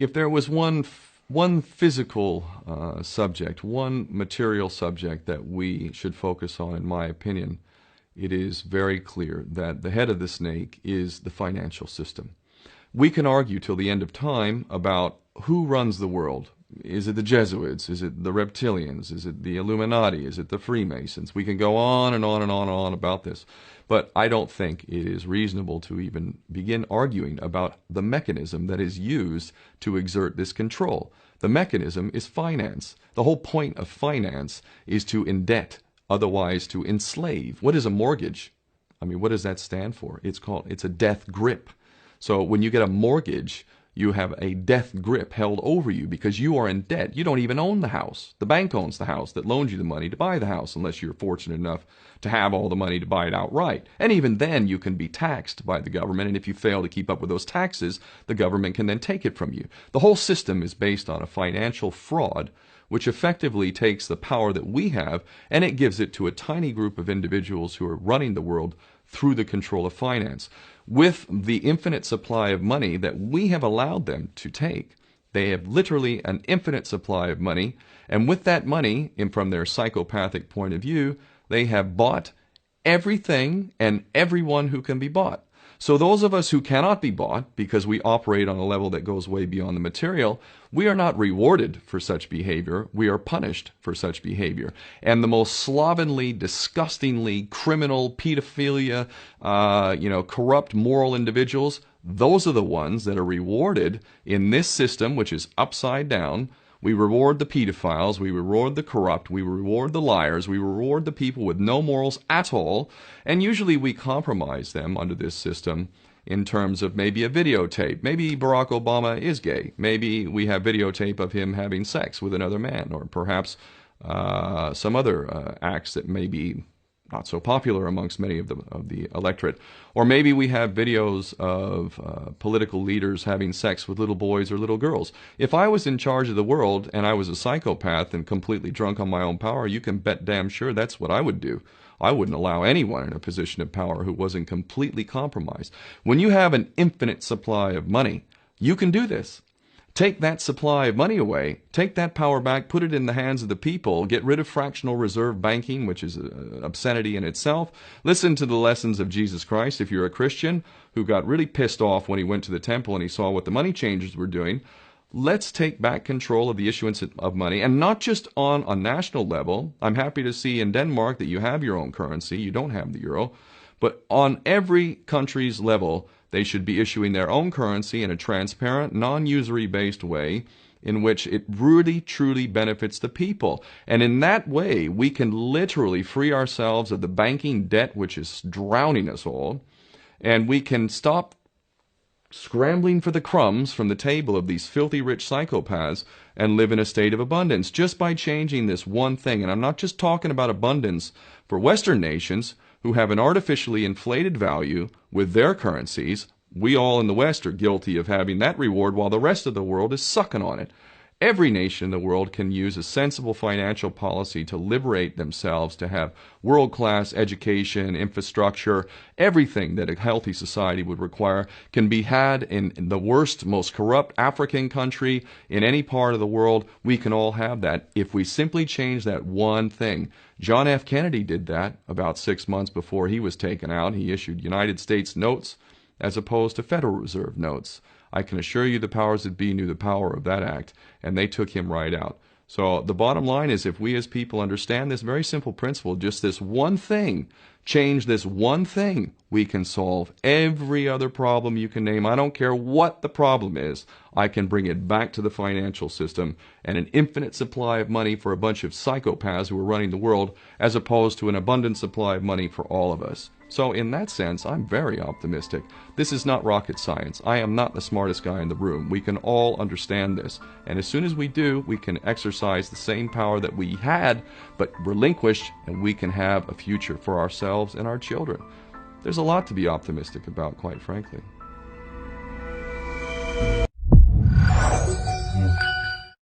If there was one physical subject, one material subject that we should focus on, in my opinion, it is very clear that the head of the snake is the financial system. We can argue till the end of time about who runs the world. Is it the Jesuits? Is it the reptilians? Is it the Illuminati? Is it the Freemasons? We can go on and on and on and on about this. But I don't think it is reasonable to even begin arguing about the mechanism that is used to exert this control. The mechanism is finance. The whole point of finance is to indebt, otherwise to enslave. What is a mortgage? I mean, what does that stand for? It's a death grip. So when you get a mortgage, you have a death grip held over you because you are in debt. You don't even own the house. The bank owns the house that loans you the money to buy the house, unless you're fortunate enough to have all the money to buy it outright. And even then, you can be taxed by the government, and if you fail to keep up with those taxes, the government can then take it from you. The whole system is based on a financial fraud, which effectively takes the power that we have and it gives it to a tiny group of individuals who are running the world through the control of finance. With the infinite supply of money that we have allowed them to take, they have literally an infinite supply of money, and with that money, and from their psychopathic point of view, they have bought everything and everyone who can be bought. So those of us who cannot be bought, because we operate on a level that goes way beyond the material, we are not rewarded for such behavior, we are punished for such behavior. And the most slovenly, disgustingly criminal, pedophilia, corrupt moral individuals, those are the ones that are rewarded in this system, which is upside down. We reward the pedophiles, we reward the corrupt, we reward the liars, we reward the people with no morals at all, and usually we compromise them under this system in terms of maybe a videotape. Maybe Barack Obama is gay. The we have videotape of him having sex with another man, or perhaps some other acts that may be not so popular amongst many of the electorate. Or maybe we have videos of political leaders having sex with little boys or little girls. If I was in charge of the world and I was a psychopath and completely drunk on my own power, you can bet damn sure that's what I would do. I wouldn't allow anyone in a position of power who wasn't completely compromised. When you have an infinite supply of money, you can do this. Take that supply of money away, take that power back, put it in the hands of the people, get rid of fractional reserve banking, which is an obscenity in itself. Listen to the lessons of Jesus Christ. If you're a Christian who got really pissed off when he went to the temple and he saw what the money changers were doing, let's take back control of the issuance of money, and not just on a national level. I'm happy to see in Denmark that you have your own currency, you don't have the euro, but on every country's level, they should be issuing their own currency in a transparent, non-usury based way in which it really, truly benefits the people. And in that way, we can literally free ourselves of the banking debt which is drowning us all, and we can stop scrambling for the crumbs from the table of these filthy rich psychopaths and live in a state of abundance just by changing this one thing. And I'm not just talking about abundance for Western nations who have an artificially inflated value with their currencies. We all in the West are guilty of having that reward while the rest of the world is sucking on it. Every nation in the world can use a sensible financial policy to liberate themselves, to have world-class education, infrastructure. Everything that a healthy society would require can be had in the worst, most corrupt African country, in any part of the world. We can all have that if we simply change that one thing. John F. Kennedy did that about 6 months before he was taken out. He issued United States notes as opposed to Federal Reserve notes. I can assure you the powers that be knew the power of that act, and they took him right out. So the bottom line is, if we as people understand this very simple principle, just this one thing, change this one thing, we can solve every other problem you can name. I don't care what the problem is. I can bring it back to the financial system and an infinite supply of money for a bunch of psychopaths who are running the world, as opposed to an abundant supply of money for all of us. So in that sense, I'm very optimistic. This is not rocket science. I am not the smartest guy in the room. We can all understand this. And as soon as we do, we can exercise the same power that we had, but relinquished, and we can have a future for ourselves and our children. There's a lot to be optimistic about, quite frankly.